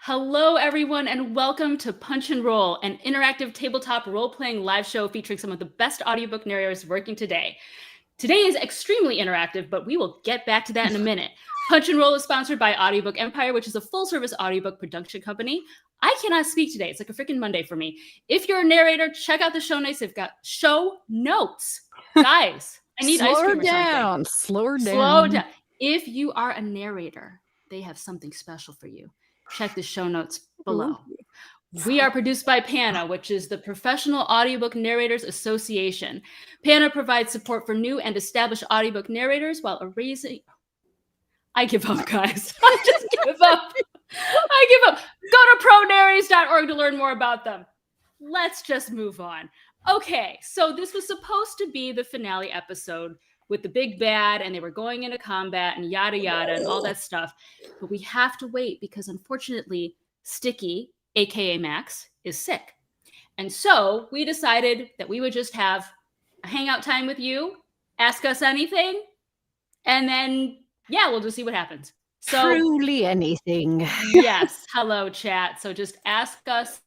Hello, everyone, and welcome to Punch and Roll, an interactive tabletop role-playing live show featuring some of the best audiobook narrators working today. Today is extremely interactive, but we will get back to that in a minute. Punch and Roll is sponsored by Audiobook Empire, which is a full-service audiobook production company. I cannot speak today. It's like a freaking Monday for me. If you're a narrator, check out the show notes. They've got show notes. Guys, I need ice cream or something. Slow Slow down. If you are a narrator, they have something special for you. Check the show notes below. We are produced by PANA, which is the Professional Audiobook Narrators Association. PANA provides support for new and established audiobook narrators while erasing... I give up, guys. I just give up. I give up. Go to pronarrators.org to learn more about them. Let's just move on. Okay, so this was supposed to be the finale episode with the big bad, and they were going into combat and yada yada and all that stuff. But we have to wait because unfortunately, Sticky, aka Max, is sick. And so we decided that we would just have a hangout time with you, ask us anything, and then, yeah, we'll just see what happens. So truly anything. Yes, hello chat. So just ask us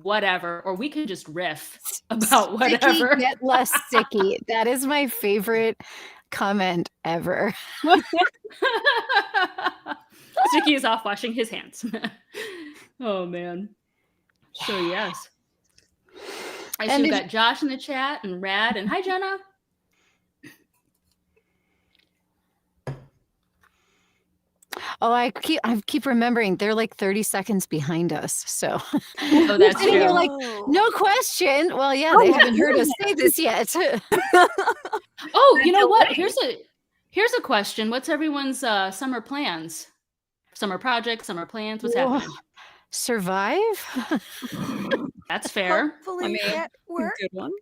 whatever, or we can just riff about whatever. Sticky, get less sticky. That is my favorite comment ever. Sticky is off washing his hands. Oh man. Yeah. So yes. I see we've got Josh in the chat and Rad and hi Jenna. Oh, I keep remembering they're like 30 seconds behind us. So oh, that's true. You're like, no question. Well, yeah, they haven't heard us say this yet. Oh, you know what? Here's a question. What's everyone's summer plans? Summer projects, summer plans? What's happening? Survive. That's fair. Hopefully at work. Good one.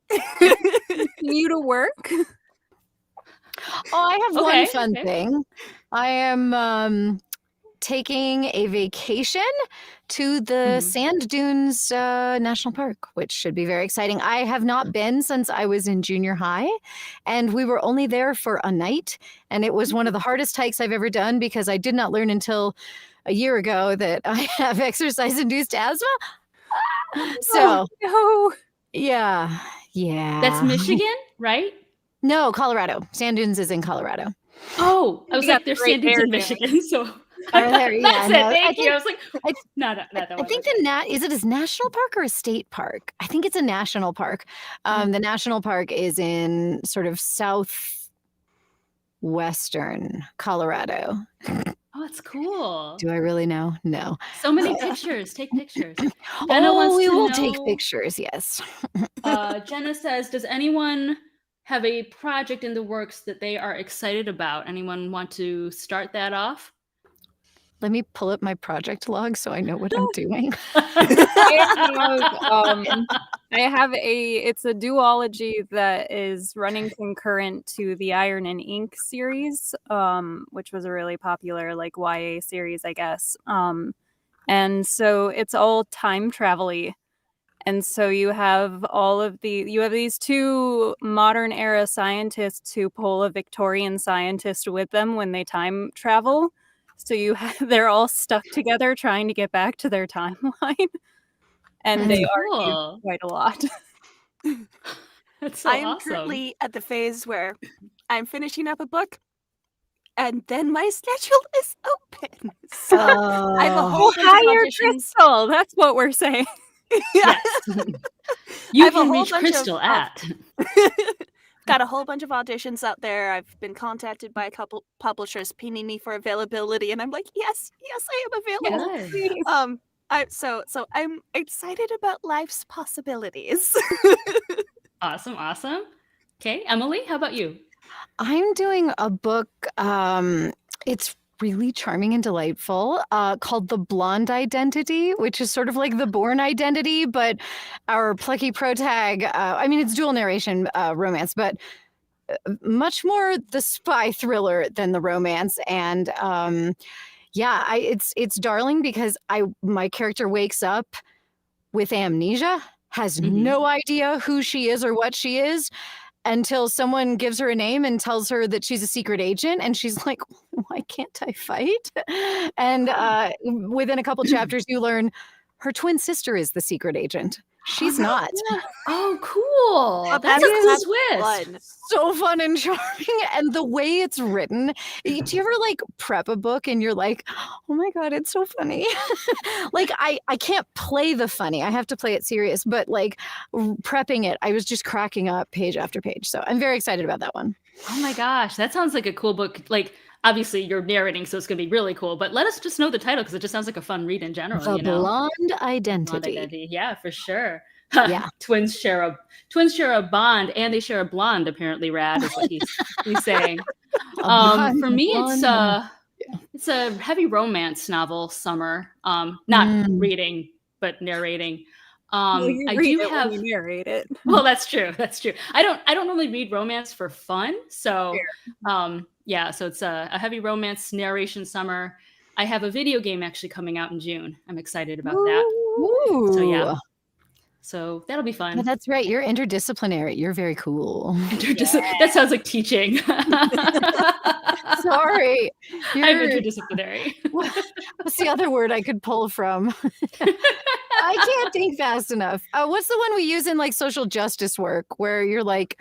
Continue to work. Oh, I have one fun thing. I am taking a vacation to the Sand Dunes National Park, which should be very exciting. I have not been since I was in junior high, and we were only there for a night, and it was one of the hardest hikes I've ever done because I did not learn until a year ago that I have exercise-induced asthma. So, yeah. That's Michigan, right? No, Colorado. Sand Dunes is in Colorado. Oh, I was like, there's Sand Dunes in Michigan, so that's it. Thank you. I was like, not that one. I think is it a national park or a state park? I think it's a national park. The national park is in sort of southwestern Colorado. Oh, it's cool. Do I really know? No. So many pictures. Take pictures. We will take pictures. Yes. Jenna says, does anyone have a project in the works that they are excited about? Anyone want to start that off? Let me pull up my project log so I know what I'm doing. It's a duology that is running concurrent to the Iron and Ink series, which was a really popular YA series, I guess. And so it's all time travel-y. And so you have these two modern era scientists who pull a Victorian scientist with them when they time travel. So they're all stuck together trying to get back to their timeline. And they argue quite a lot. That's so I'm awesome. Currently at the phase where I'm finishing up a book and then my schedule is open. So I have a whole bunch of auditions. Crystal, that's what we're saying. Yes. You can reach Crystal at. Got a whole bunch of auditions out there. I've been contacted by a couple publishers pinging me for availability, and I'm like, yes, I am available. So I'm excited about life's possibilities. Awesome. Okay, Emily, how about you? I'm doing a book. It's really charming and delightful, called The Blonde Identity, which is sort of like the Bourne Identity, but our plucky protag, it's dual narration romance, but much more the spy thriller than the romance. And it's darling because my character wakes up with amnesia, has no idea who she is or what she is, until someone gives her a name and tells her that she's a secret agent. And she's like, why can't I fight? And within a couple chapters, you learn her twin sister is the secret agent. She's not. Oh, cool. That's a cool twist. Fun. So fun and charming. And the way it's written, do you ever like prep a book and you're like, oh my God, it's so funny. Like I can't play the funny. I have to play it serious, but like prepping it, I was just cracking up page after page. So I'm very excited about that one. Oh my gosh. That sounds like a cool book. Like, obviously you're narrating, so it's going to be really cool, but let us just know the title because it just sounds like a fun read in general. The Blonde Identity. Blonde Identity. Yeah, for sure. Yeah. Twins share a bond and they share a blonde, apparently. Rad is what he's saying. For me, it's a heavy romance novel, Summer. Not reading, but narrating. You I read do it have when you narrate it. Well, that's true. That's true. I don't normally read romance for fun. So yeah, so it's a heavy romance narration summer. I have a video game actually coming out in June. I'm excited about that. Ooh. So yeah. So that'll be fun. Yeah, that's right. You're interdisciplinary. You're very cool. That sounds like teaching. Sorry. I'm interdisciplinary. What's the other word I could pull from? I can't think fast enough. What's the one we use in like social justice work where you're like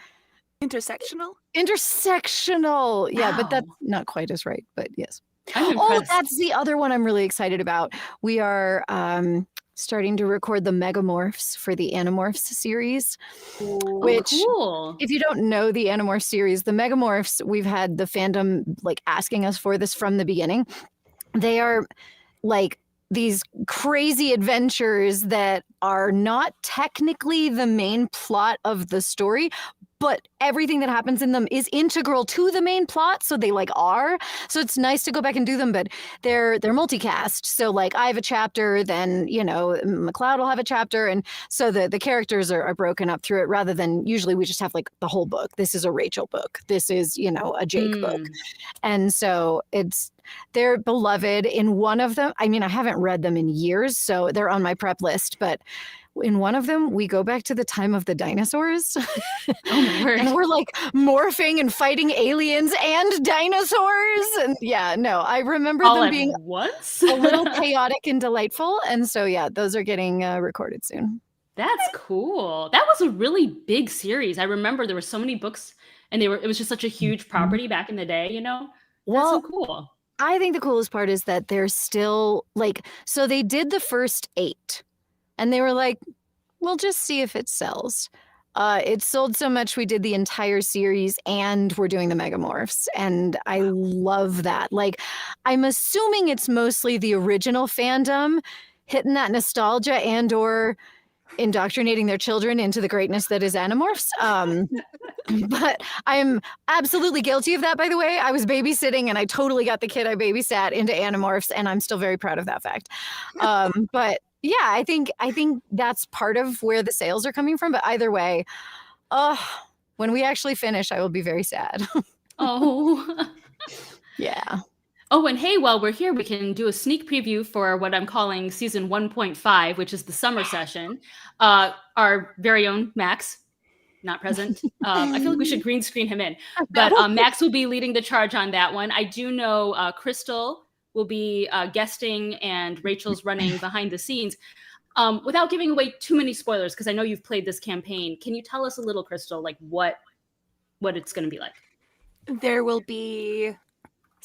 intersectional? Intersectional. Yeah, Wow. but that's not quite as right, but yes. I'm Oh, impressed. that's the other one I'm really excited about. We are starting to record the Megamorphs for the Animorphs series. Which, cool. If you don't know the Animorphs series, the Megamorphs, we've had the fandom like asking us for this from the beginning. They are like these crazy adventures that are not technically the main plot of the story, but everything that happens in them is integral to the main plot, so they like are. So it's nice to go back and do them, but they're multicast. So like I have a chapter, then McLeod will have a chapter, and so the characters are broken up through it rather than usually we just have like the whole book. This is a Rachel book. This is a Jake book, and so they're beloved. In one of them, I mean, I haven't read them in years, so they're on my prep list, but in one of them, we go back to the time of the dinosaurs. Oh my word. And we're like morphing and fighting aliens and dinosaurs. And yeah, no, I remember All them at being once? a little chaotic and delightful. And so, yeah, those are getting recorded soon. That's cool. That was a really big series. I remember there were so many books and it was just such a huge property back in the day, That's Well, so cool. I think the coolest part is that they're still like, so they did the first 8. And they were like, we'll just see if it sells. It sold so much, we did the entire series and we're doing the Megamorphs. And I love that. Like, I'm assuming it's mostly the original fandom hitting that nostalgia and or indoctrinating their children into the greatness that is Animorphs. But I'm absolutely guilty of that, by the way. I was babysitting and I totally got the kid I babysat into Animorphs, and I'm still very proud of that fact. But yeah, I think that's part of where the sales are coming from. But either way, when we actually finish, I will be very sad. Oh. Yeah. Oh, and hey, while we're here, we can do a sneak preview for what I'm calling season 1.5, which is the summer session. Our very own Max, not present. I feel like we should green screen him in. But Max will be leading the charge on that one. I do know Crystal will be guesting and Rachel's running behind the scenes. Without giving away too many spoilers, because I know you've played this campaign, can you tell us a little, Crystal, like what it's going to be like? There will be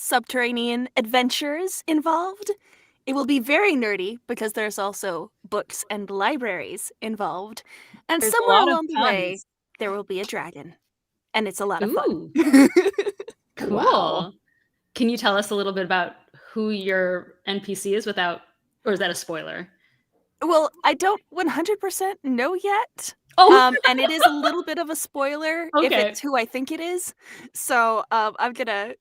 subterranean adventures involved. It will be very nerdy because there's also books and libraries involved. And There's somewhere along the way, there will be a dragon. And it's a lot of fun. Cool. Wow. Can you tell us a little bit about who your NPC is or is that a spoiler? Well, I don't 100% know yet. Oh, and it is a little bit of a spoiler if it's who I think it is. So I'm going to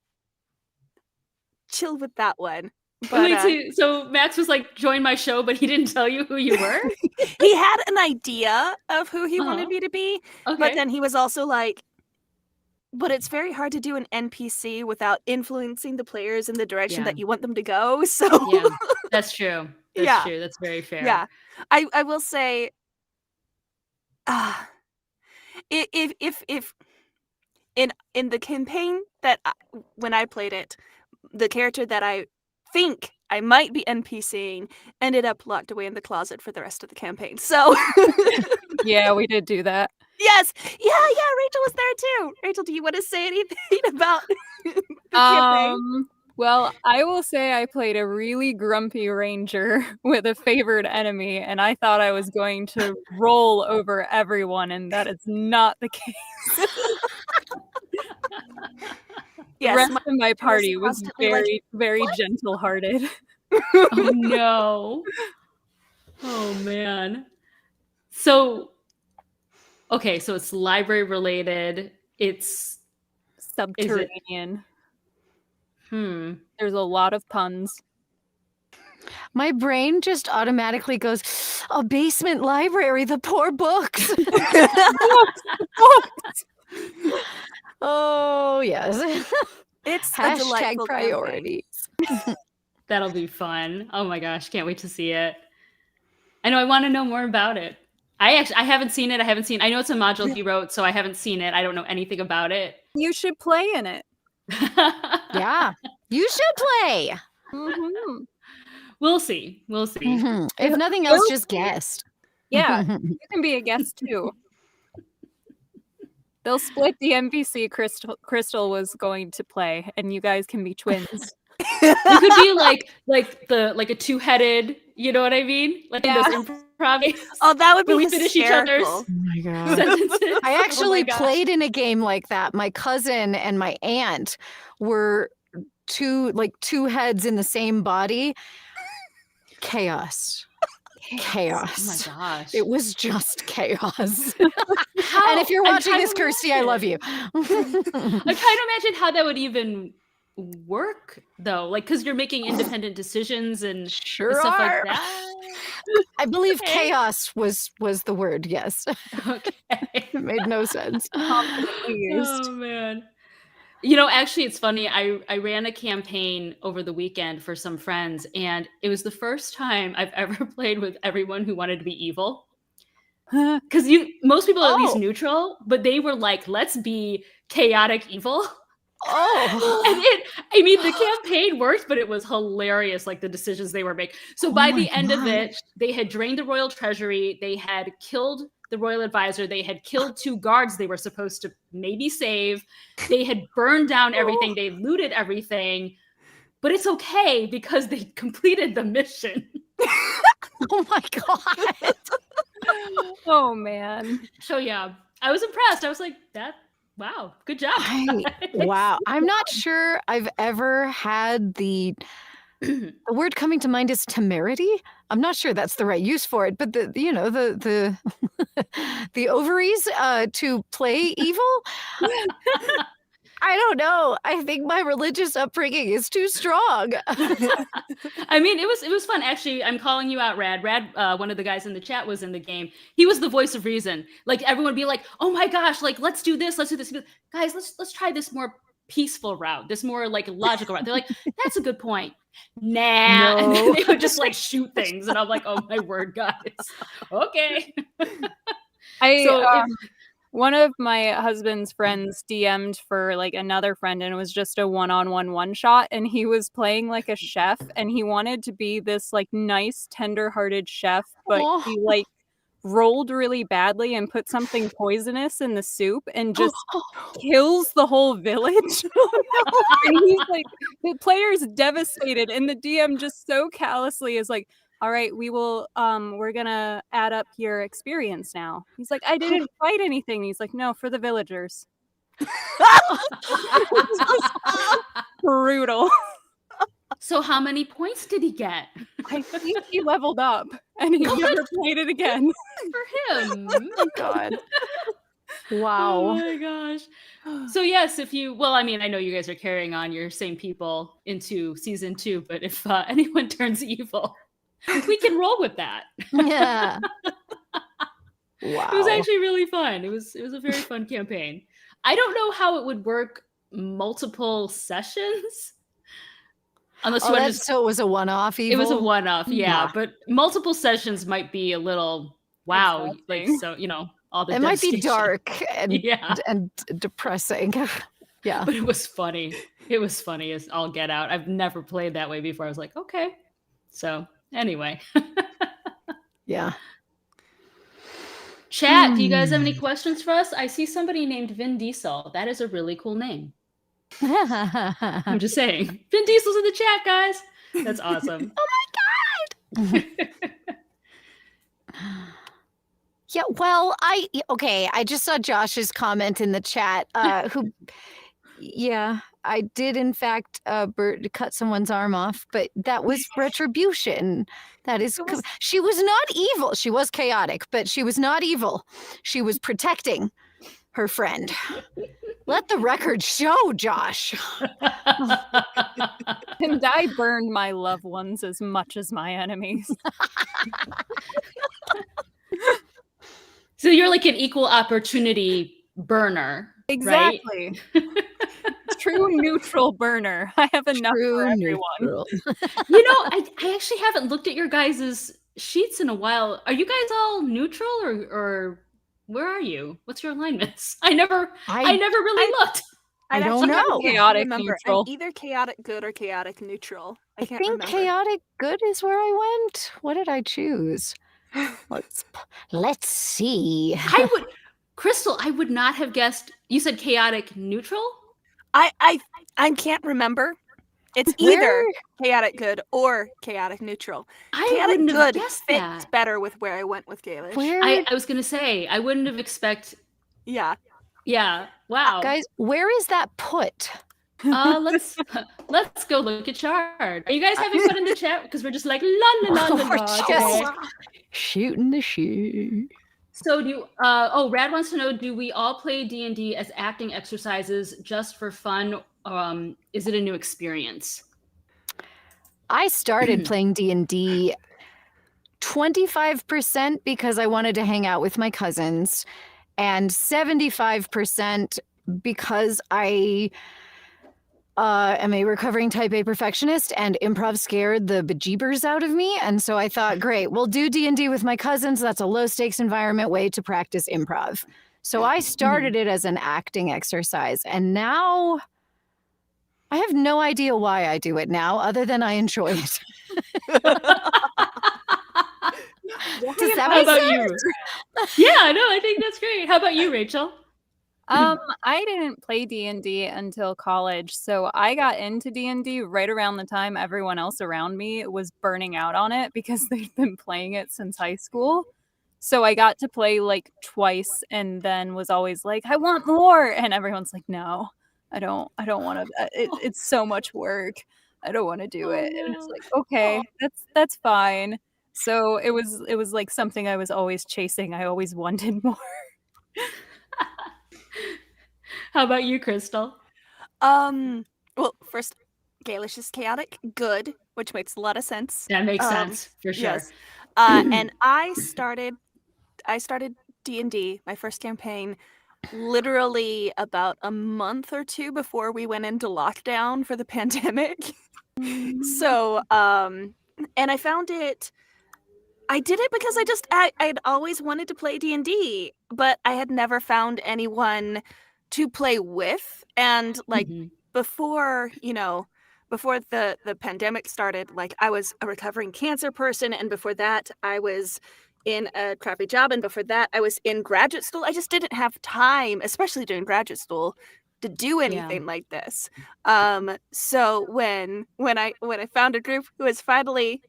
chill with that one. But, so Max was like, join my show, but he didn't tell you who you were? He had an idea of who he wanted me to be, Okay. but then he was also like, but it's very hard to do an NPC without influencing the players in the direction that you want them to go. So yeah, that's true. That's true. That's very fair. Yeah. I will say, if in the campaign that when I played it, the character that I think I might be NPCing ended up locked away in the closet for the rest of the campaign. So yeah, we did do that. Yes. Yeah, Rachel was there too. Rachel, do you want to say anything about the campaign? Well, I will say I played a really grumpy ranger with a favored enemy, and I thought I was going to roll over everyone, and that is not the case. The rest of my party was very, very gentle-hearted. Oh no. Oh man. So, okay, so it's library related. It's subterranean. There's a lot of puns. My brain just automatically goes, a basement library, the poor books. Books. Oh, yes. It's hashtag priorities. That'll be fun. Oh my gosh, can't wait to see it. I know I want to know more about it. I haven't seen it. I know it's a module he wrote, so I haven't seen it. I don't know anything about it. You should play in it. Yeah, you should play. Mm-hmm. We'll see. Mm-hmm. If nothing else, just guest. Yeah, you can be a guest too. They'll split the NPC Crystal was going to play, and you guys can be twins. You could be like a two-headed, you know what I mean? Like those improv games. Oh, that would be we finish each other's Oh my god! sentences. I actually played in a game like that. My cousin and my aunt were two heads in the same body. Chaos. Oh my gosh! It was just chaos. And if you're watching this, Kirsty, I love you. I'm trying to imagine how that would even work, though, like because you're making independent decisions and stuff like that. I believe chaos was the word. Yes. Okay. It made no sense. Oh man. You know, actually, it's funny. I ran a campaign over the weekend for some friends, and it was the first time I've ever played with everyone who wanted to be evil. Because most people are at least neutral, but they were like, "Let's be chaotic evil." Oh, and the campaign worked, but it was hilarious, like the decisions they were making. So by the end of it, they had drained the royal treasury, they had killed the royal advisor, they had killed 2 guards they were supposed to maybe save, they had burned down everything, they looted everything, but it's okay because they completed the mission. Oh my god. Oh man. So yeah, I was impressed. I was like, wow, good job. Wow. I'm not sure I've ever had the word coming to mind is temerity. I'm not sure that's the right use for it, but the the ovaries to play evil. I don't know. I think my religious upbringing is too strong. I mean, it was fun. Actually, I'm calling you out, Rad. Rad, one of the guys in the chat was in the game. He was the voice of reason. Like everyone would be like, "Oh my gosh, like let's do this, let's do this." Guys, let's try this more peaceful route, this more like logical route. They're like, "That's a good point." Nah, no. And then they would just like shoot things, and I'm like, "Oh my word, guys." Okay. One of my husband's friends DM'd for like another friend, and it was just a one shot, and he was playing like a chef, and he wanted to be this like nice, tender-hearted chef, but he like rolled really badly and put something poisonous in the soup and just kills the whole village. And he's like, the player's devastated, and the DM just so callously is like, "All right, we will we're gonna add up your experience now." He's like, "I didn't fight anything." He's like, "No, for the villagers." Brutal. So how many points did he get? I think he leveled up and he never played it again. For him. Oh god. Wow. Oh my gosh. So yes, I know you guys are carrying on your same people into season 2, but if anyone turns evil, we can roll with that. Yeah. Wow. It was actually really fun. It was a very fun campaign. I don't know how it would work multiple sessions. Unless you want to so it was a one-off evil? It was a one-off, yeah. But multiple sessions might be a little like, so all the it might be devastation. dark and and depressing. Yeah. But it was funny. It was funny as all get out. I've never played that way before. I was like, okay. So anyway. Yeah. Chat, do you guys have any questions for us? I see somebody named Vin Diesel. That is a really cool name. I'm just saying. Vin Diesel's in the chat, guys. That's awesome. Oh my God. Yeah, well, I just saw Josh's comment in the chat. I did in fact cut someone's arm off, but that was retribution. That is, she was not evil. She was chaotic, but she was not evil. She was protecting her friend. Let the record show, Josh. And I burned my loved ones as much as my enemies. So you're like an equal opportunity burner. Exactly. Right? True neutral burner. I have enough for everyone. You know, I actually haven't looked at your guys' sheets in a while. Are you guys all neutral or where are you? What's your alignments? I never really looked. I don't know. Chaotic neutral. I'm either chaotic good or chaotic neutral. I can't think remember. Chaotic good is where I went. What did I choose? Let's see. Crystal, I would not have guessed. You said chaotic neutral? I can't remember. It's either chaotic good or chaotic neutral. Chaotic good fits better with where I went with Gaelish. I was gonna say I wouldn't have expected. Yeah. Yeah. Wow. Guys, where is that put? Let's go look at chart. Are you guys having fun in the chat? Because we're just like la la la la la. Shooting the shit. So Rad wants to know, do we all play D&D as acting exercises just for fun? Is it a new experience? I started playing D&D 25% because I wanted to hang out with my cousins, and 75% because I am a recovering type A perfectionist, and improv scared the bejeebers out of me. And so I thought, great, we'll do D&D with my cousins. That's a low stakes environment way to practice improv. So I started it as an acting exercise, and now I have no idea why I do it now, other than I enjoy it. Does that make sense? Yeah, no, I think that's great. How about you, Rachel? I didn't play D&D until college, so I got into D&D right around the time everyone else around me was burning out on it because they've been playing it since high school. So I got to play like twice and then was always like, I want more, and everyone's like, no, I don't want to. It's so much work. I don't want to do it. And it's like, okay, that's fine. So it was like something I was always chasing. I always wanted more. How about you, Crystal? Well, first, Gaelish is chaotic good, which makes a lot of sense. That makes sense for sure. Yes. And I started D&D, my first campaign, literally about a month or two before we went into lockdown for the pandemic. So, and I found it. I did it because I'd always wanted to play D&D, but I had never found anyone to play with. And like before the pandemic started, like I was a recovering cancer person, and before that I was in a crappy job, and before that I was in graduate school. I just didn't have time, especially during graduate school, to do anything like this. So when I found a group who was finally,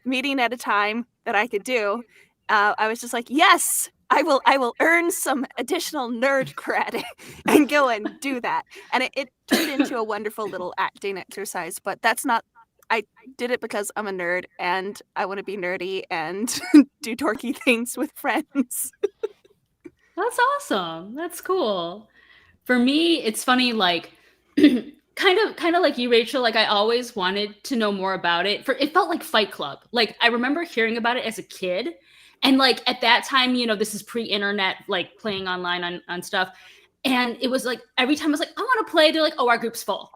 meeting at a time that I could do, I was just like, yes, I will earn some additional nerd credit and go and do that. And it turned into a wonderful little acting exercise, but I did it because I'm a nerd and I want to be nerdy and do dorky things with friends. That's awesome. That's cool. For me, it's funny, like kind of like you, Rachel. Like I always wanted to know more about it. It felt like Fight Club. Like I remember hearing about it as a kid, and like at that time, this is pre-internet, like playing online on stuff. And it was like every time I was like, I want to play. They're like, oh, our group's full.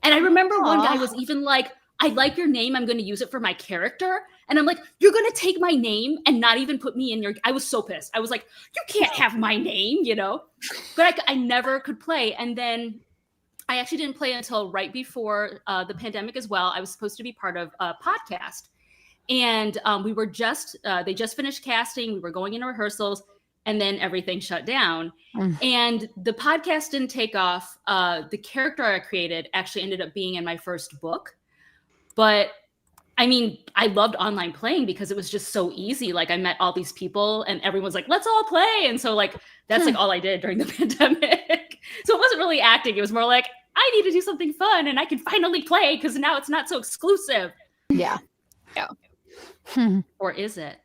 And I remember one guy was even like, I like your name. I'm going to use it for my character. And I'm like, you're going to take my name and not even put me in your... I was so pissed. I was like, you can't have my name, But I never could play. And then I actually didn't play until right before the pandemic as well. I was supposed to be part of a podcast. And we were they just finished casting. We were going into rehearsals, and then everything shut down. And the podcast didn't take off. The character I created actually ended up being in my first book. But I mean, I loved online playing because it was just so easy. Like, I met all these people and everyone was like, let's all play. And so like, that's like all I did during the pandemic. So it wasn't really acting. It was more like, I need to do something fun and I can finally play because now it's not so exclusive. Yeah. Or is it?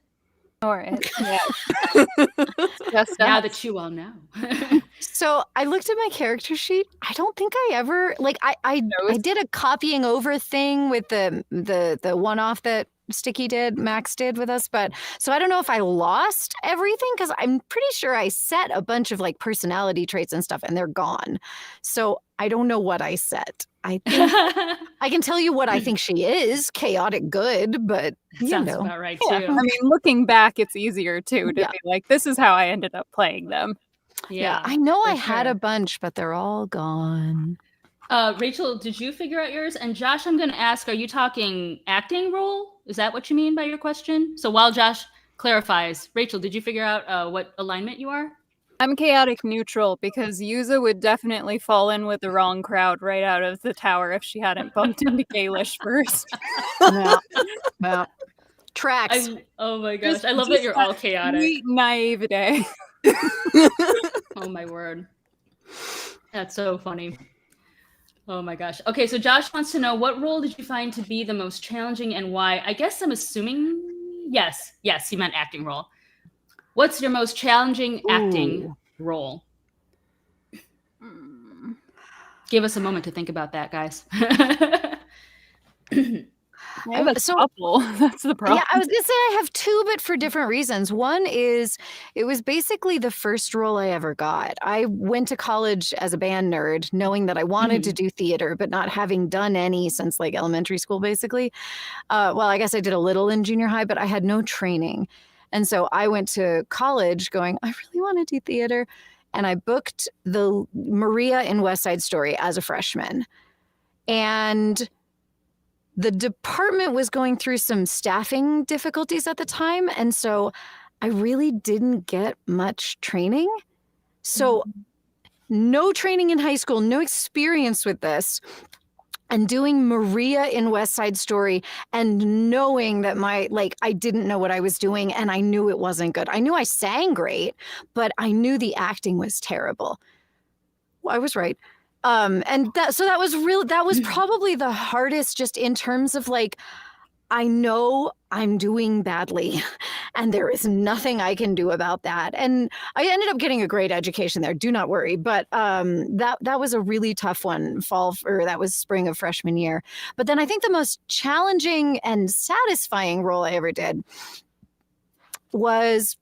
Or it, yeah. Just now that you all know. So I looked at my character sheet. I don't think I ever I did a copying over thing with the one-off that Max did with us, but so I don't know if I lost everything because I'm pretty sure I set a bunch of like personality traits and stuff and they're gone. So I don't know what I set. I think I can tell you what I think she is, chaotic good, but sounds about right too. I mean, looking back, it's easier too to be like, this is how I ended up playing them. Yeah, I know I had a bunch, but they're all gone. Rachel, did you figure out yours? And Josh, I'm going to ask, are you talking acting role? Is that what you mean by your question? So while Josh clarifies, Rachel, did you figure out what alignment you are? I'm chaotic neutral because Yuza would definitely fall in with the wrong crowd right out of the tower if she hadn't bumped into Gaelish first. Well, tracks. Oh my gosh. I love that you're all chaotic. Sweet naivete. Oh my word. That's so funny. Oh my gosh. Okay, so Josh wants to know, what role did you find to be the most challenging and why? I guess I'm assuming yes, he meant acting role. What's your most challenging acting role? Give us a moment to think about that, guys. I have a couple. That's the problem. Yeah, I was gonna say I have two, but for different reasons. One is it was basically the first role I ever got. I went to college as a band nerd, knowing that I wanted to do theater, but not having done any since like elementary school, basically. Well, I guess I did a little in junior high, but I had no training. And so I went to college going, I really want to do theater. And I booked the Maria in West Side Story as a freshman. And the department was going through some staffing difficulties at the time. And so I really didn't get much training. So no training in high school, no experience with this. And doing Maria in West Side Story and knowing that I didn't know what I was doing and I knew it wasn't good. I knew I sang great, but I knew the acting was terrible. Well, I was right. And that was probably the hardest, just in terms of like, I know I'm doing badly and there is nothing I can do about that. And I ended up getting a great education there, do not worry. But that was a really tough one, that was spring of freshman year. But then I think the most challenging and satisfying role I ever did was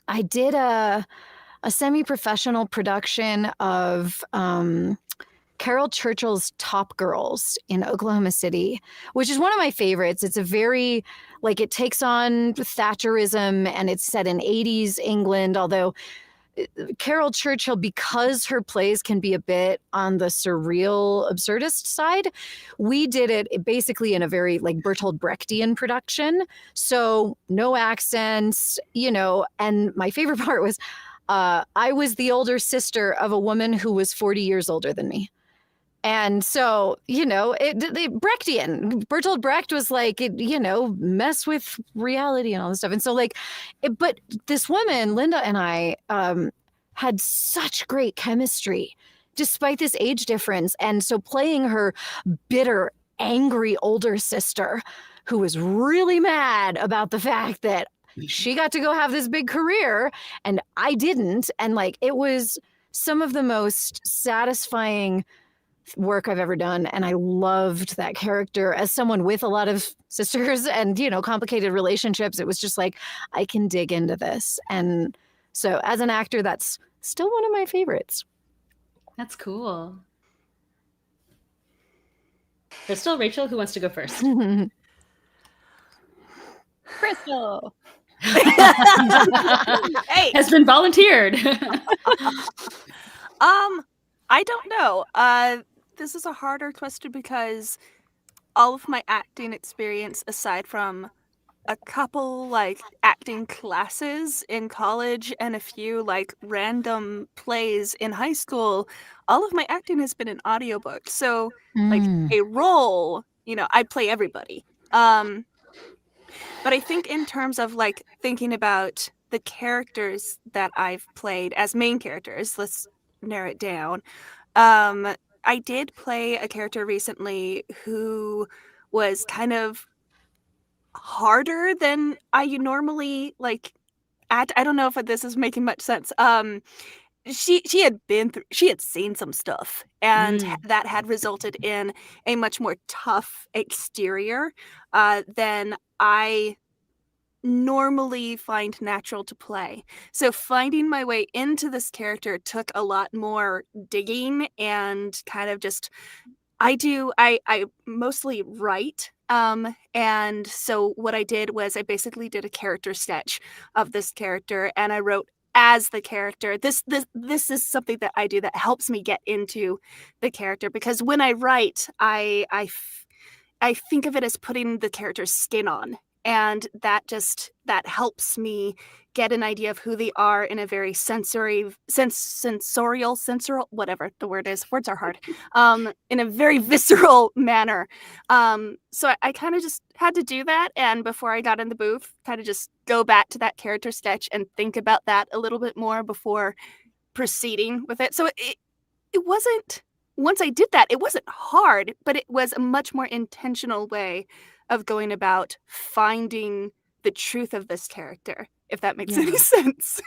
I did a semi-professional production of Carol Churchill's Top Girls in Oklahoma City, which is one of my favorites. It's a very, it takes on Thatcherism and it's set in 80s England, although Carol Churchill, because her plays can be a bit on the surreal absurdist side, we did it basically in a very Bertolt Brechtian production. So no accents, and my favorite part was I was the older sister of a woman who was 40 years older than me. And so, Brechtian, Bertolt Brecht was mess with reality and all this stuff. And so but this woman, Linda, and I had such great chemistry despite this age difference. And so playing her bitter, angry older sister who was really mad about the fact that she got to go have this big career and I didn't. And it was some of the most satisfying work I've ever done. And I loved that character as someone with a lot of sisters and, complicated relationships. It was just I can dig into this. And so as an actor, that's still one of my favorites. That's cool. There's still Rachel who wants to go first. Crystal. Hey, has been volunteered. I don't know. this is a harder question because all of my acting experience, aside from a couple like acting classes in college and a few like random plays in high school, all of my acting has been in audiobooks. So like a role, I play everybody. But I think in terms of like thinking about the characters that I've played as main characters, let's narrow it down. I did play a character recently who was kind of harder than I normally like act. I don't know if this is making much sense. She had she had seen some stuff, and that had resulted in a much more tough exterior than I normally find natural to play. So finding my way into this character took a lot more digging and kind of just I mostly write. And so what I did was I basically did a character sketch of this character, and I wrote as the character. This is something that I do that helps me get into the character, because when I write, I think of it as putting the character's skin on, and that helps me get an idea of who they are in a very sensorial, whatever the word is. Words are hard. In a very visceral manner. So I kind of just had to do that, and before I got in the booth, kind of just go back to that character sketch and think about that a little bit more before proceeding with it. So it wasn't. Once I did that, it wasn't hard, but it was a much more intentional way of going about finding the truth of this character, if that makes any sense.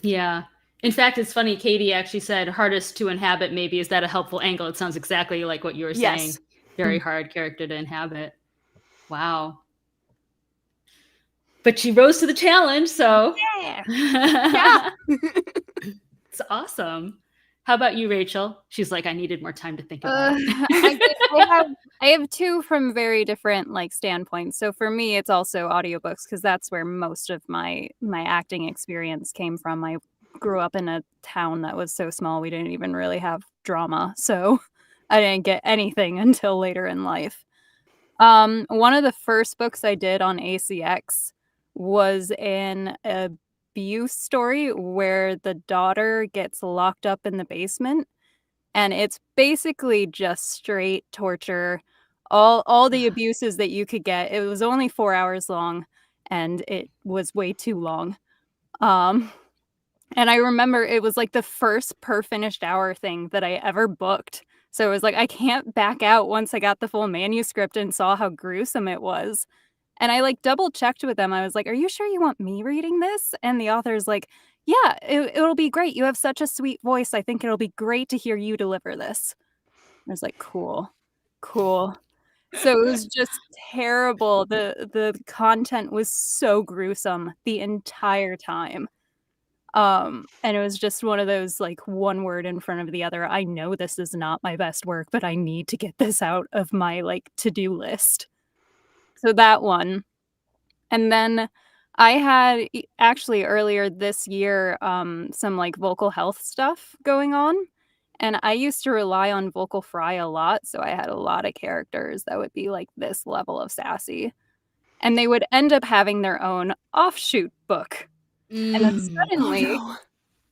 Yeah. In fact, it's funny, Katie actually said hardest to inhabit maybe. Is that a helpful angle? It sounds exactly like what you were saying. Very hard character to inhabit. Wow. But she rose to the challenge, so. Yeah. It's awesome. How about you, Rachel? She's like, I needed more time to think about it. I have two from very different like standpoints. So for me, it's also audiobooks, because that's where most of my acting experience came from. I grew up in a town that was so small we didn't even really have drama, so I didn't get anything until later in life. One of the first books I did on ACX was an abuse story where the daughter gets locked up in the basement, and it's basically just straight torture, all the abuses that you could get. It was only 4 hours long, and it was way too long. And I remember it was like the first per finished hour thing that I ever booked. So it was like, I can't back out once I got the full manuscript and saw how gruesome it was. And I like double checked with them. I was like, are you sure you want me reading this? And the author's like, yeah, it'll be great. You have such a sweet voice. I think it'll be great to hear you deliver this. I was like, cool. So it was just terrible. The content was so gruesome the entire time. And it was just one of those like one word in front of the other. I know this is not my best work, but I need to get this out of my like to-do list. So that one. And then I had actually earlier this year some like vocal health stuff going on. And I used to rely on Vocal Fry a lot. So I had a lot of characters that would be like this level of sassy. And they would end up having their own offshoot book. And then suddenly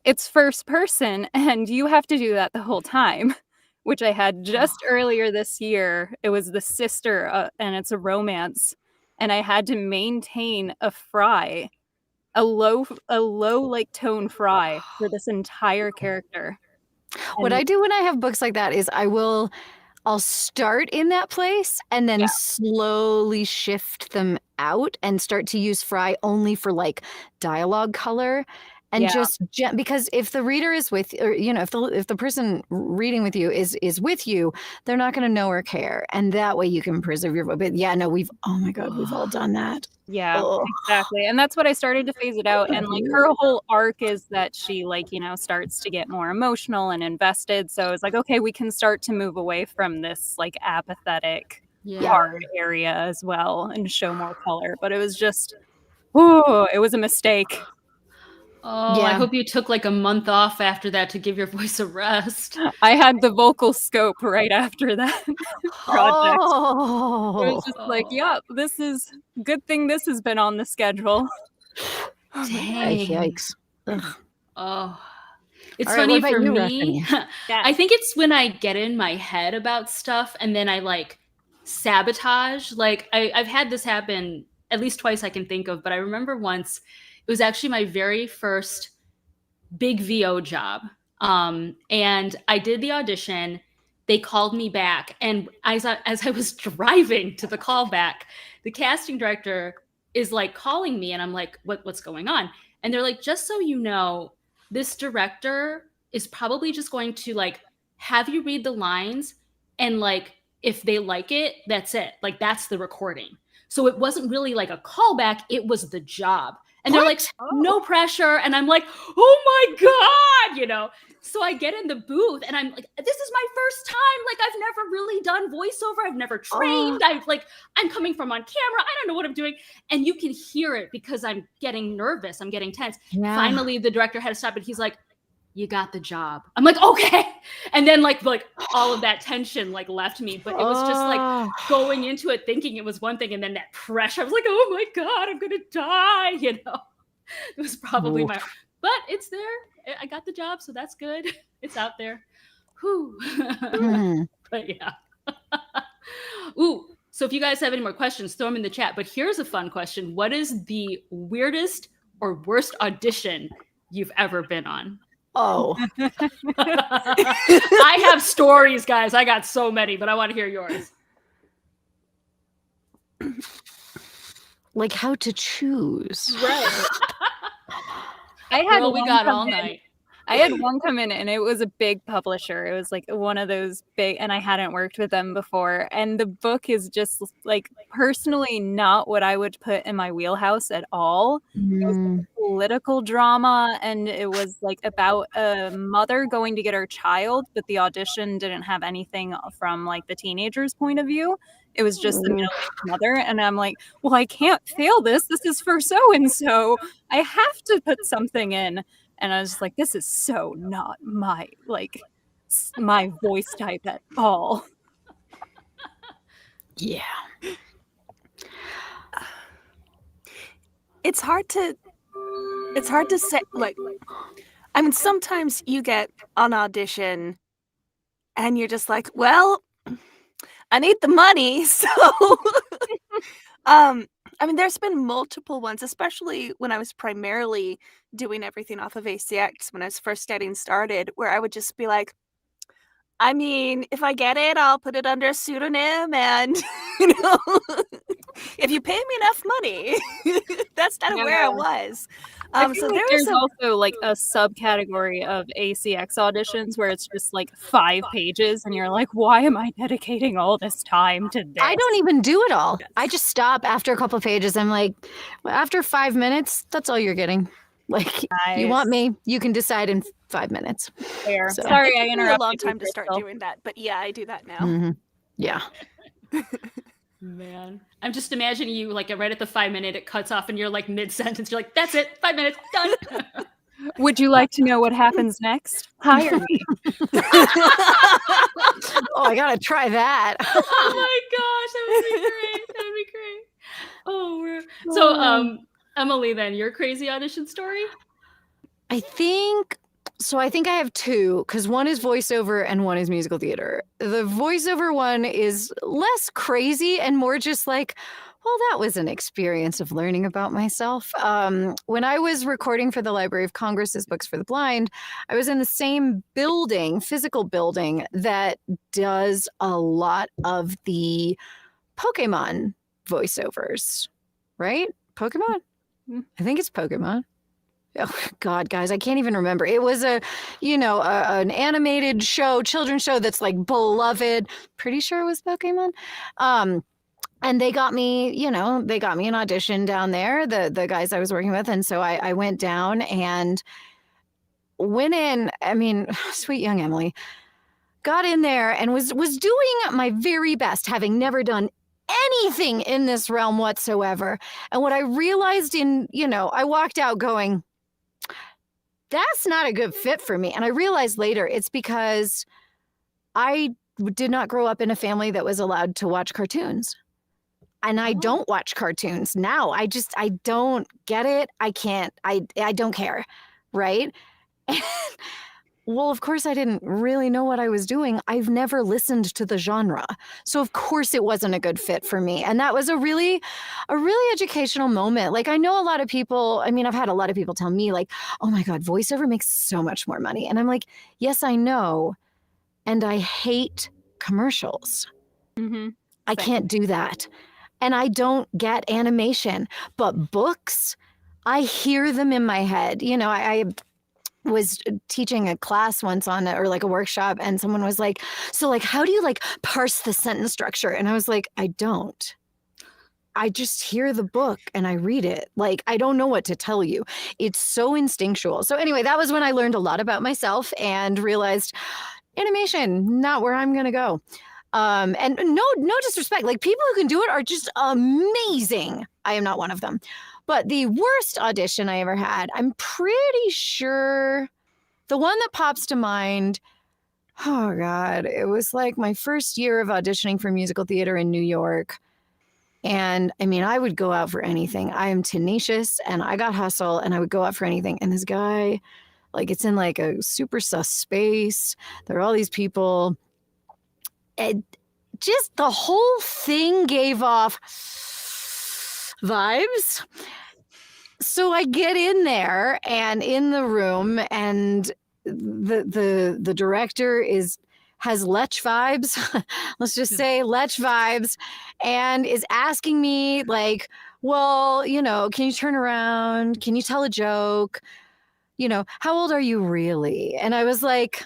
it's first person, and you have to do that the whole time, which I had just earlier this year. It was the sister, and it's a romance. And I had to maintain a fry, a low like tone fry for this entire character. What I do when I have books like that is I'll start in that place and then slowly shift them out and start to use fry only for like dialogue color. And just because if the reader is with, or if the person reading with you is with you, they're not going to know or care, and that way you can preserve your. But we've all done that. Yeah, exactly. And that's what I started to phase it out. And like her whole arc is that she like starts to get more emotional and invested. So it's like, okay, we can start to move away from this like apathetic hard area as well and show more color. But it was just, it was a mistake. Oh, I hope you took like a month off after that to give your voice a rest. I had the vocal scope right after that project. Oh. It was just like, yep, this is good thing this has been on the schedule. Dang. Yikes. Ugh. Oh. It's All right, funny what about for you, me. I think it's when I get in my head about stuff and then I like sabotage. Like I've had this happen at least twice I can think of, but I remember once it was actually my very first big VO job. And I did the audition. They called me back. And as I was driving to the callback, the casting director is like calling me and I'm like, what's going on? And they're like, just so you know, this director is probably just going to like have you read the lines and like if they like it, that's it. Like that's the recording. So it wasn't really like a callback, it was the job. And they're like, no pressure. And I'm like, oh my God, you know? So I get in the booth and I'm like, this is my first time. Like, I've never really done voiceover. I've never trained. I'm coming from on camera. I don't know what I'm doing. And you can hear it because I'm getting nervous. I'm getting tense. Yeah. Finally, the director had to stop it. He's like, you got the job. I'm like, okay. And then like all of that tension like left me, but it was just like going into it thinking it was one thing. And then that pressure, I was like, oh my God, I'm going to die. You know, it was probably but it's there. I got the job. So that's good. It's out there. Whew. But yeah. Ooh. So if you guys have any more questions, throw them in the chat. But here's a fun question. What is the weirdest or worst audition you've ever been on? Oh. I have stories, guys. I got so many, but I want to hear yours. Like how to choose. Right. I had we got all night. I had one come in and it was a big publisher. It was like one of those big, and I hadn't worked with them before. And the book is just like personally not what I would put in my wheelhouse at all. It was like political drama, and it was like about a mother going to get her child, but the audition didn't have anything from like the teenager's point of view. It was just the middle-aged mother. And I'm like, well, I can't fail this. This is for so-and-so. I have to put something in. And I was just like, this is so not my voice type at all. Yeah. It's hard to say, like, I mean, sometimes you get an audition and you're just like, well, I need the money. So, I mean, there's been multiple ones, especially when I was primarily doing everything off of ACX when I was first getting started, where I would just be like, I mean, if I get it, I'll put it under a pseudonym and, you know, if you pay me enough money, that's kind of where I was. So there's also like a subcategory of ACX auditions where it's just like 5 pages and you're like, why am I dedicating all this time to this? I don't even do it all. I just stop after a couple of pages. I'm like, well, after 5 minutes, that's all you're getting. Like, you want me, you can decide in 5 minutes. Fair. So. Sorry, I interrupted. A long time to start doing that, but yeah, I do that now. Mm-hmm. Yeah. Man, I'm just imagining you like right at the 5 minute, it cuts off and you're like mid-sentence. You're like, that's it, 5 minutes, done. Would you like to know what happens next? Hire me. Oh, I gotta try that. Oh my gosh, that would be great. That would be great. Oh, so Emily, then your crazy audition story? I think I have 2, because one is voiceover and one is musical theater. The voiceover one is less crazy and more just like, well, that was an experience of learning about myself. When I was recording for the Library of Congress's Books for the Blind, I was in the same building, physical building, that does a lot of the Pokemon voiceovers, right? Pokemon? I think it's Pokemon. Oh God, guys, I can't even remember. It was an animated show, children's show that's like beloved. Pretty sure it was Pokemon. And they got me an audition down there, the guys I was working with. And so I went down and went in. I mean, sweet young Emily got in there and was doing my very best, having never done anything in this realm whatsoever. And what I realized I walked out going, that's not a good fit for me. And I realized later it's because I did not grow up in a family that was allowed to watch cartoons. And I don't watch cartoons now. I don't get it. I can't, I don't care. Right. Well, of course, I didn't really know what I was doing. I've never listened to the genre. So, of course, it wasn't a good fit for me. And that was a really educational moment. Like, I know a lot of people, I mean, I've had a lot of people tell me, like, oh my God, voiceover makes so much more money. And I'm like, yes, I know. And I hate commercials. I can't do that. And I don't get animation. But books, I hear them in my head. You know, I was teaching a class once on or like a workshop, and someone was like, so like, how do you like parse the sentence structure? And I was like, I don't. I just hear the book and I read it. Like, I don't know what to tell you. It's so instinctual. So anyway, that was when I learned a lot about myself and realized animation, not where I'm going to go. And no disrespect. Like, people who can do it are just amazing. I am not one of them. But the worst audition I ever had, I'm pretty sure the one that pops to mind, oh God, it was like my first year of auditioning for musical theater in New York. And I mean, I would go out for anything. I am tenacious and I got hustle and I would go out for anything. And this guy, like, it's in like a super sus space. There are all these people. And just the whole thing gave off vibes. So I get in there and in the room, and the director has Lech vibes. Let's just say Lech vibes, and is asking me like, well, you know, can you turn around? Can you tell a joke? You know, how old are you really? And I was like,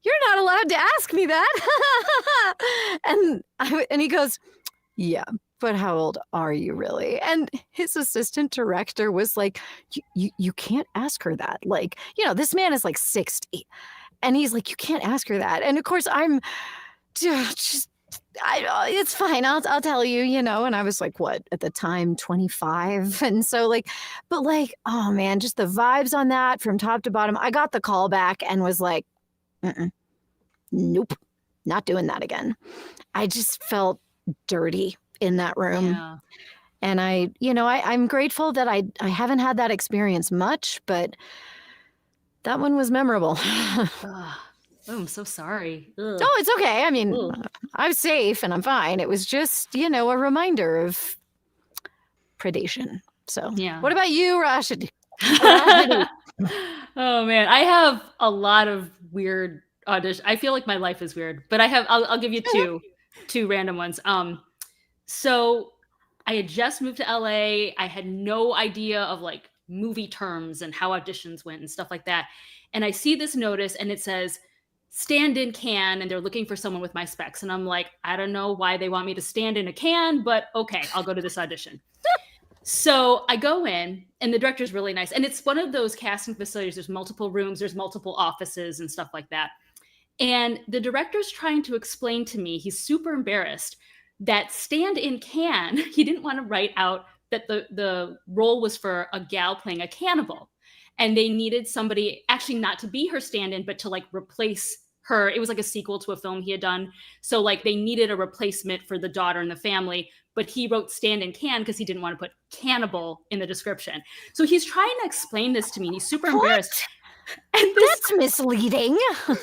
you're not allowed to ask me that. And he goes, yeah, but how old are you really? And his assistant director was like, you can't ask her that. Like, you know, this man is like 60. And he's like, you can't ask her that. And of course, I'm just, it's fine. I'll tell you, you know. And I was like, what, at the time, 25. And so like, but like, oh man, just the vibes on that from top to bottom. I got the call back and was like, nope, not doing that again. I just felt dirty in that room. Yeah. And I'm grateful that I haven't had that experience much, but that one was memorable. Oh, I'm so sorry. Ugh. Oh, it's okay. I mean, I'm safe and I'm fine. It was just, you know, a reminder of predation. So, yeah. What about you, Rashid? Oh man, I have a lot of weird auditions. I feel like my life is weird, but I'll give you two random ones. So I had just moved to LA. I had no idea of like movie terms and how auditions went and stuff like that. And I see this notice and it says stand in can, and they're looking for someone with my specs. And I'm like, I don't know why they want me to stand in a can, but okay, I'll go to this audition. So I go in, and the director's really nice. And it's one of those casting facilities. There's multiple rooms, there's multiple offices and stuff like that. And the director's trying to explain to me, he's super embarrassed, that stand in can, he didn't want to write out that the role was for a gal playing a cannibal. And they needed somebody actually not to be her stand-in, but to like replace her. It was like a sequel to a film he had done. So like they needed a replacement for the daughter in the family, but he wrote stand in can because he didn't want to put cannibal in the description. So he's trying to explain this to me. And he's super embarrassed. And that's misleading. I mean,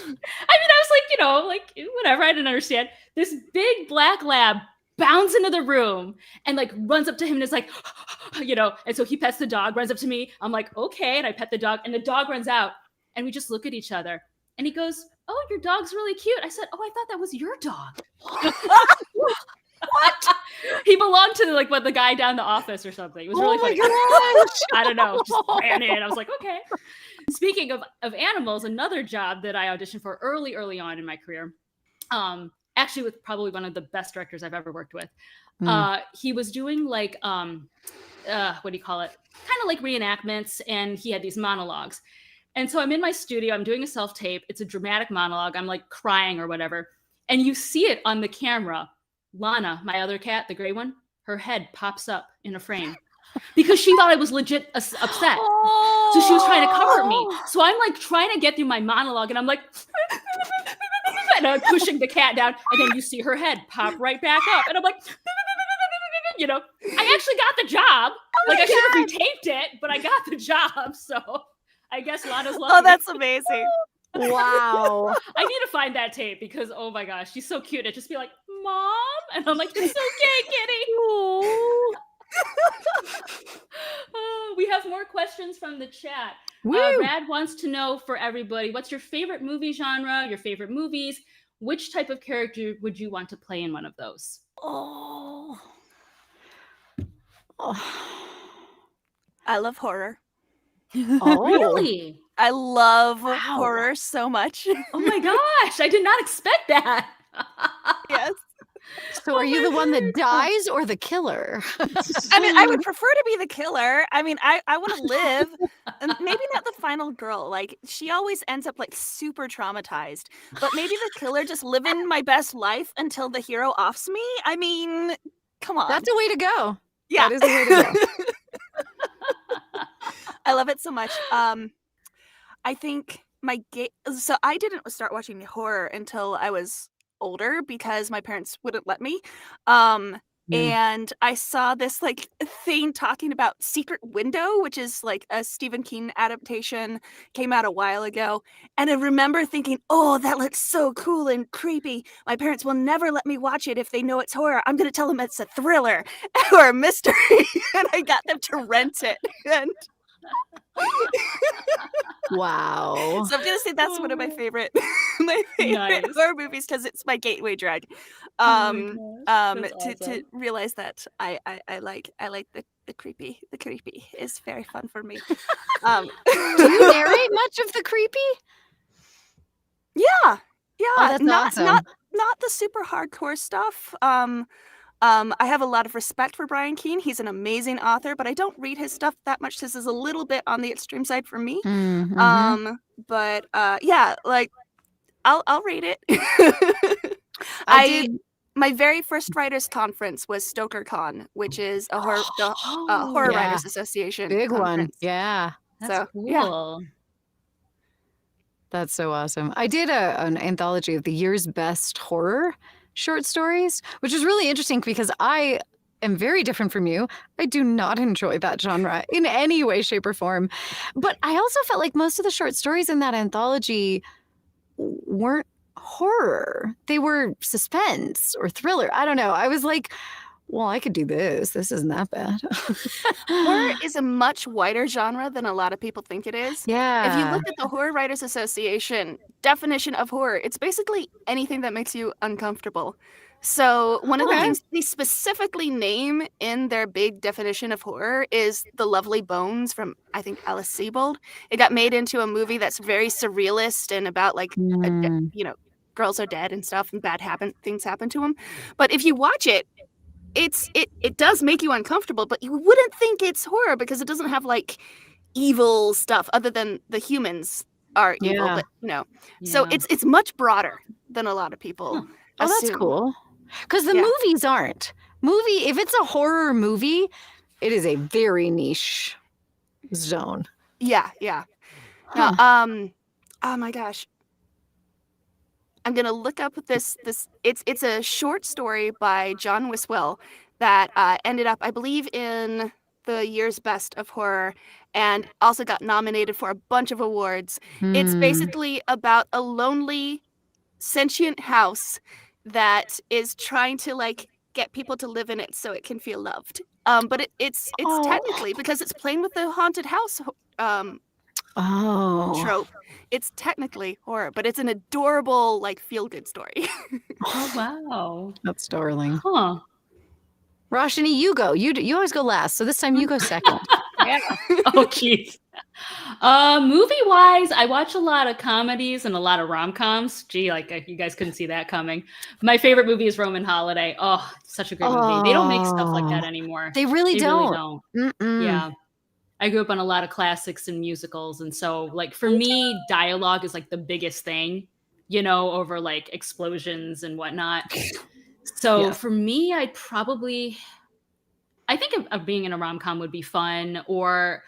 I was like, you know, like whatever. I didn't understand. This big black lab bounds into the room and like runs up to him and is like, you know, and so he pets the dog, runs up to me. I'm like, okay. And I pet the dog and the dog runs out and we just look at each other and he goes, oh, your dog's really cute. I said, oh, I thought that was your dog. What? He belonged to like the guy down the office or something. It was really funny. I don't know. Just ran in. I was like, okay. Speaking of animals, another job that I auditioned for early on in my career, actually with probably one of the best directors I've ever worked with. He was doing like, what do you call it? Kind of like reenactments, and he had these monologues. And so I'm in my studio, I'm doing a self-tape. It's a dramatic monologue. I'm like crying or whatever. And you see it on the camera. Lana, my other cat, the gray one, her head pops up in a frame. because she thought I was legit upset. So she was trying to comfort me. So I'm like trying to get through my monologue, and I'm like, and I'm pushing the cat down, and then you see her head pop right back up, and I'm like, you know, I actually got the job. Like I should have retaped it, but I got the job. So I guess Lana's lucky. Oh, that's amazing. Wow. I need to find that tape because oh my gosh, she's so cute. It'd just be like, Mom, and I'm like, it's okay, kitty. We have more questions from the chat. Rad wants to know for everybody, what's your favorite movie genre, your favorite movies? Which type of character would you want to play in one of those? Oh. I love horror. Oh, really? I love horror so much. Oh my gosh, I did not expect that. Yes. So are you the one that dies or the killer? I mean, I would prefer to be the killer. I mean, I want to live. Maybe not the final girl. Like, she always ends up, like, super traumatized. But maybe the killer just living my best life until the hero offs me. I mean, come on. That's a way to go. Yeah. That is a way to go. I love it so much. I think so I didn't start watching horror until I was older because my parents wouldn't let me. And I saw this like thing talking about Secret Window, which is like a Stephen King adaptation, came out a while ago. And I remember thinking, oh, that looks so cool and creepy. My parents will never let me watch it if they know it's horror. I'm going to tell them it's a thriller or a mystery. And I got them to rent it. And wow. so I'm gonna say that's one of my favorite Nice. horror movies because it's my gateway drug. To realize that I like the creepy. The creepy is very fun for me. Do you narrate much of the creepy? Yeah. Oh, that's awesome. Not the super hardcore stuff. I have a lot of respect for Brian Keene. He's an amazing author, but I don't read his stuff that much. This is a little bit on the extreme side for me. But yeah, like I'll read it. My very first writers conference was StokerCon, which is a horror writers association. Big conference. one. Yeah. That's cool. Yeah. That's so awesome. I did an anthology of the year's best horror short stories, which is really interesting because I am very different from you. I do not enjoy that genre in any way, shape, or form. But I also felt like most of the short stories in that anthology weren't horror. They were suspense or thriller. I don't know. I was like, well, I could do this. This isn't that bad. Horror is a much wider genre than a lot of people think it is. Yeah. If you look at the Horror Writers Association definition of horror, it's basically anything that makes you uncomfortable. So one of the things they specifically name in their big definition of horror is The Lovely Bones from, I think, Alice Sebold. It got made into a movie that's very surrealist and about like, girls are dead and stuff and things happen to them. But if you watch it, it does make you uncomfortable, but you wouldn't think it's horror because it doesn't have like evil stuff other than the humans are evil, but so it's much broader than a lot of people assume. That's cool. Because the movies aren't. If it's a horror movie, it is a very niche zone. Yeah. Huh. Oh my gosh. I'm gonna look up this. It's a short story by John Wiswell that ended up, I believe, in the year's best of horror, and also got nominated for a bunch of awards. It's basically about a lonely, sentient house that is trying to like get people to live in it so it can feel loved. But it's technically, because it's playing with the haunted house trope. It's technically horror, but it's an adorable, like, feel-good story. Oh, wow. That's darling. Huh. Roshni, you go. You always go last, so this time you go second. Oh, jeez. Movie-wise, I watch a lot of comedies and a lot of rom-coms. Gee, like, you guys couldn't see that coming. My favorite movie is Roman Holiday. Oh, such a great movie. They don't make stuff like that anymore. They really don't. Yeah. I grew up on a lot of classics and musicals. And so, like, for me, dialogue is, like, the biggest thing, over, like, explosions and whatnot. So, for me, I'd probably... I think of being in a rom-com would be fun. Or,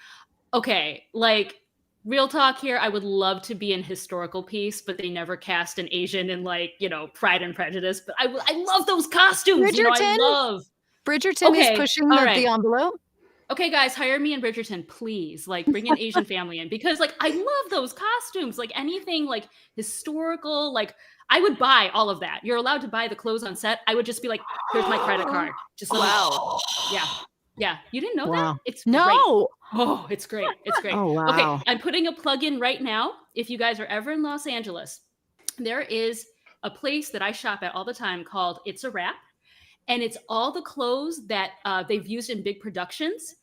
okay, like, real talk here, I would love to be in historical piece, but they never cast an Asian in, like, you know, Pride and Prejudice. But I love those costumes. You know, I love. Bridgerton is pushing the envelope. Okay, guys, hire me in Bridgerton, please. Like, bring an Asian family in, because, like, I love those costumes. Like, anything, like, historical, like, I would buy all of that. You're allowed to buy the clothes on set. I would just be like, here's my credit card. Just wow. Yeah. You didn't know that? It's great. Oh, it's great. It's great. Oh, wow. Okay, I'm putting a plug in right now. If you guys are ever in Los Angeles, there is a place that I shop at all the time called It's a Wrap. And it's all the clothes that they've used in big productions,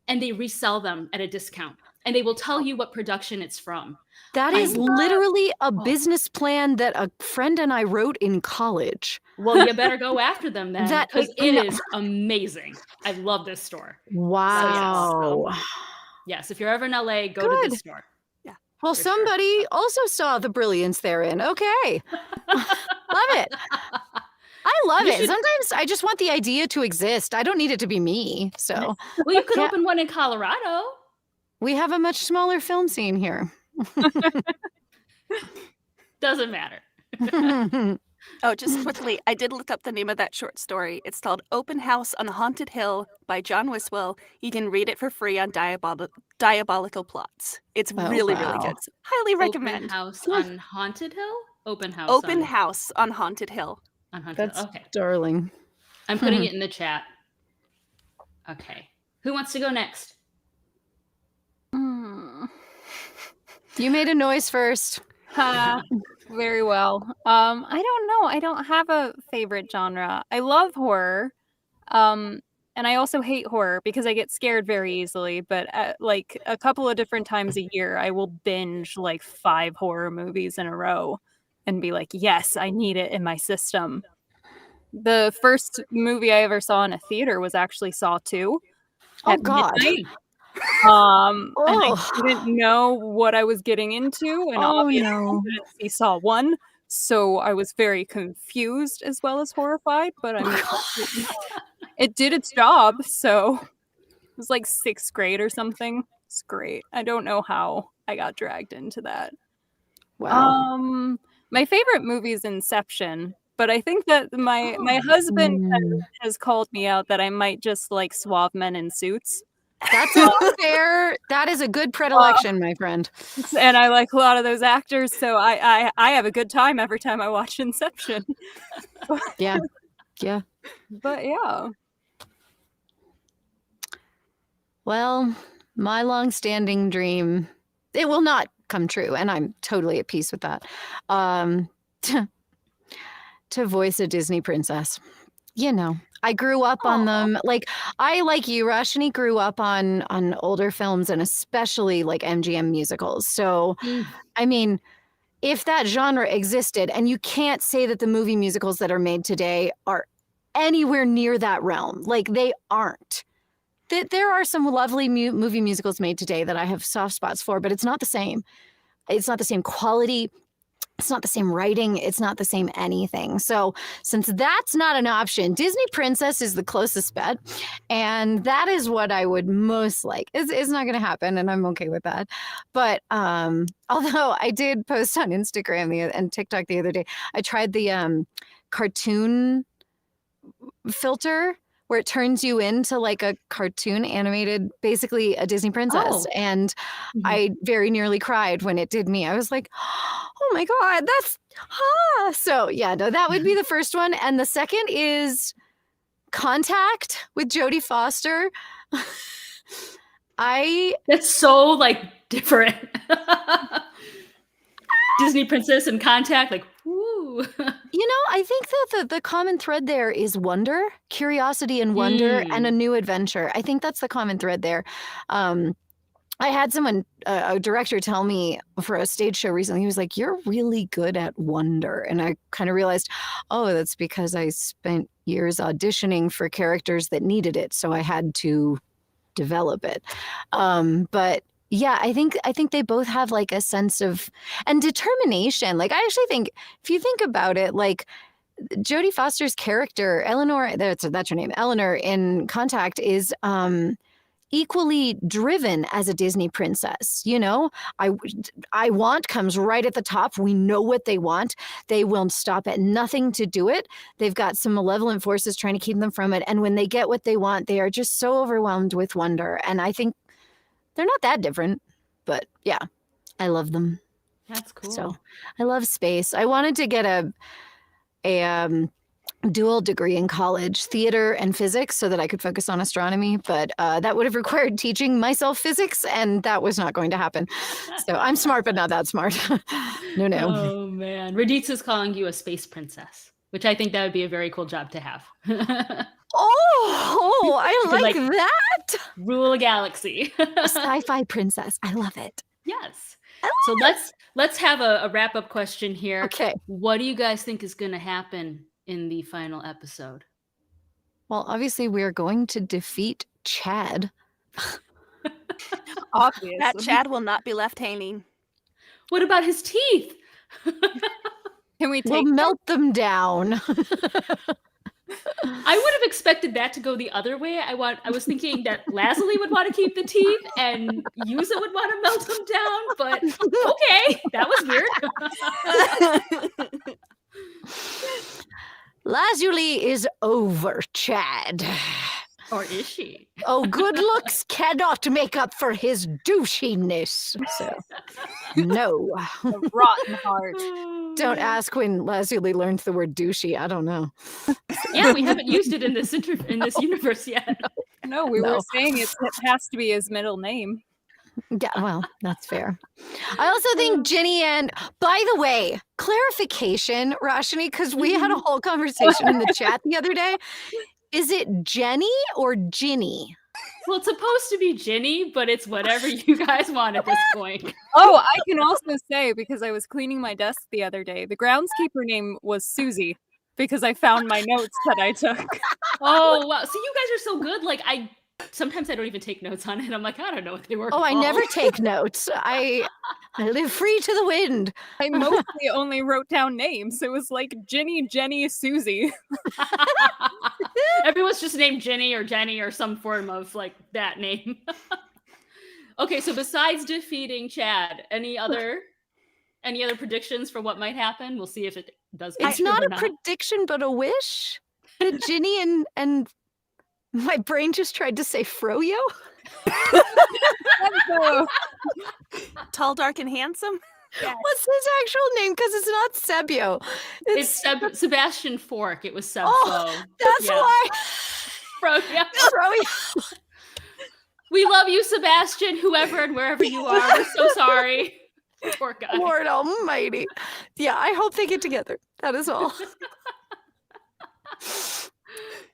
and they resell them at a discount. And they will tell you what production it's from. That is literally a business plan that a friend and I wrote in college. Well, you better go after them then, because it is amazing. I love this store. Wow. So, yes, if you're ever in LA, go to this store. Yeah. Well, somebody also saw the brilliance therein. Okay. Love it. I love it. Sometimes I just want the idea to exist. I don't need it to be me. So, well, you could open one in Colorado. We have a much smaller film scene here. Doesn't matter. Oh, just quickly, I did look up the name of that short story. It's called Open House on Haunted Hill by John Wiswell. You can read it for free on Diabolical Plots. It's really good. Highly recommend. Open House on Haunted Hill? Open House on Haunted Hill. That's darling. I'm putting it in the chat. Okay. Who wants to go next? You made a noise first. Very well. I don't know. I don't have a favorite genre. I love horror. And I also hate horror because I get scared very easily. But like a couple of different times a year, I will binge like 5 horror movies in a row and be like, yes, I need it in my system. The first movie I ever saw in a theater was actually Saw 2. Oh, God. Midnight. And I didn't know what I was getting into, and obviously I didn't see Saw 1, so I was very confused as well as horrified, but I mean, it did its job, so it was like 6th grade or something. It's great. I don't know how I got dragged into that. Wow. My favorite movie is Inception, but I think that my husband has called me out that I might just like suave men in suits. That's fair. That is a good predilection, my friend. And I like a lot of those actors, so I have a good time every time I watch Inception. Yeah. But yeah. Well, my long-standing dream, it will not come true, and I'm totally at peace with that. To voice a Disney princess. You know, I grew up on them. Like, I, like you, Roshni, grew up on older films and especially like MGM musicals. So, I mean, if that genre existed, and you can't say that the movie musicals that are made today are anywhere near that realm. Like, they aren't. There are some lovely movie musicals made today that I have soft spots for, but it's not the same. It's not the same quality. It's not the same writing. It's not the same anything. So since that's not an option, Disney Princess is the closest bet. And that is what I would most like. It's not going to happen, and I'm okay with that. But although I did post on Instagram and TikTok the other day, I tried the cartoon filter where it turns you into like a cartoon animated, basically a Disney princess. And I very nearly cried when it did me. I was like, oh my God, that's, So yeah, no, that would be the first one. And the second is Contact with Jodie Foster. That's so like different. Disney princess and Contact, like, woo. You know, I think that the common thread there is wonder, curiosity and wonder, and a new adventure. I think that's the common thread there. I had someone, a director, tell me for a stage show recently, he was like, you're really good at wonder. And I kind of realized, that's because I spent years auditioning for characters that needed it. So I had to develop it. But yeah, I think they both have like a sense of and determination. Like, I actually think if you think about it, like Jodie Foster's character, Eleanor, that's her name, Eleanor in Contact, is equally driven as a Disney princess. You know, I want comes right at the top. We know what they want. They will stop at nothing to do it. They've got some malevolent forces trying to keep them from it. And when they get what they want, they are just so overwhelmed with wonder. And I think they're not that different, but yeah, I love them. That's cool. So I love space. I wanted to get a dual degree in college, theater and physics, so that I could focus on astronomy, but that would have required teaching myself physics, and that was not going to happen. So I'm smart, but not that smart. No. Oh man, Raditza's calling you a space princess, which I think that would be a very cool job to have. Oh, I like that. Rule a galaxy. A sci-fi princess. I love it. Yes. So let's have a wrap-up question here. Okay. What do you guys think is going to happen in the final episode? Well, obviously we are going to defeat Chad. Obviously. That Chad will not be left hanging. What about his teeth? Can we We'll melt them down. I would have expected that to go the other way. I was thinking that Lazuli would want to keep the teeth and Yuza would want to melt them down, but okay, that was weird. Lazuli is over, Chad. Or is she? Oh, good looks cannot make up for his douchiness. So, no. A rotten heart. Don't ask when Lazuli learned the word douchey. I don't know. Yeah, we haven't used it in this universe yet. No, we were saying it has to be his middle name. Yeah, well, that's fair. I also think Ginny and, by the way, clarification, Rashni, because we had a whole conversation in the chat the other day. Is it Jenny or Ginny? Well, it's supposed to be Ginny, but it's whatever you guys want at this point. Oh, I can also say, because I was cleaning my desk the other day, the groundskeeper name was Susie, because I found my notes that I took. Oh, wow. So you guys are so good. Like, sometimes I don't even take notes on it. I'm like, I don't know what they were Oh, called. I never take notes. I live free to the wind. I mostly only wrote down names. It was like Ginny, Jenny, Susie. Everyone's just named Ginny or some form of like that name. Okay, so besides defeating Chad, any other predictions for what might happen? We'll see if it does. It's not a prediction, but a wish. That Ginny and my brain just tried to say Froyo. Tall, dark, and handsome. Yes. What's his actual name? Because it's not Sebio. It's Sebastian Fork. It was Seb. Oh, that's why. Froyo. Froyo. We love you, Sebastian, whoever and wherever you are. We're so sorry. Poor guy. Lord almighty. Yeah, I hope they get together. That is all.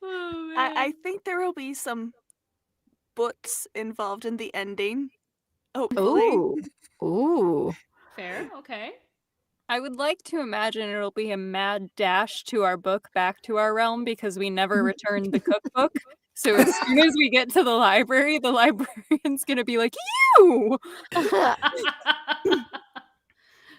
Oh, I think there will be some books involved in the ending. Hopefully. Ooh. Fair. Okay. I would like to imagine it'll be a mad dash to our book back to our realm because we never returned the cookbook. So as soon as we get to the librarian's going to be like, "You!"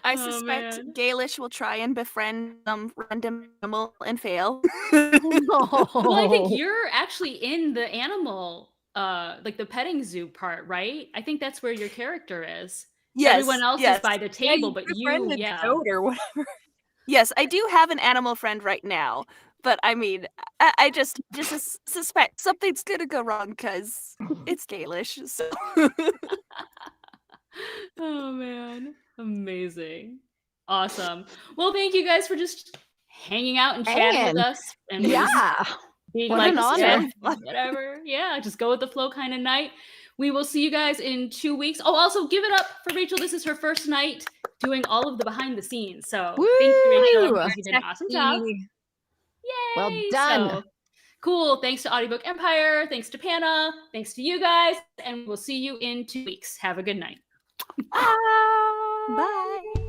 I suspect Gaelish will try and befriend some random animal and fail. Well, I think you're actually in the animal, like the petting zoo part, right? I think that's where your character is. Yes. Everyone else is by the table, but you, goat or whatever. Yes, I do have an animal friend right now, but I mean, I just suspect something's gonna go wrong because it's Gaelish. So. Oh man. Amazing. Awesome. Well, thank you guys for just hanging out and chatting with us. And being what like, an honor. Whatever. Yeah, just go with the flow kind of night. We will see you guys in 2 weeks. Oh, also give it up for Rachel. This is her first night doing all of the behind the scenes. So thank you, Rachel. You did an awesome job. Yay. Well done. So, cool. Thanks to Audiobook Empire. Thanks to Panna. Thanks to you guys. And we'll see you in 2 weeks. Have a good night. Bye.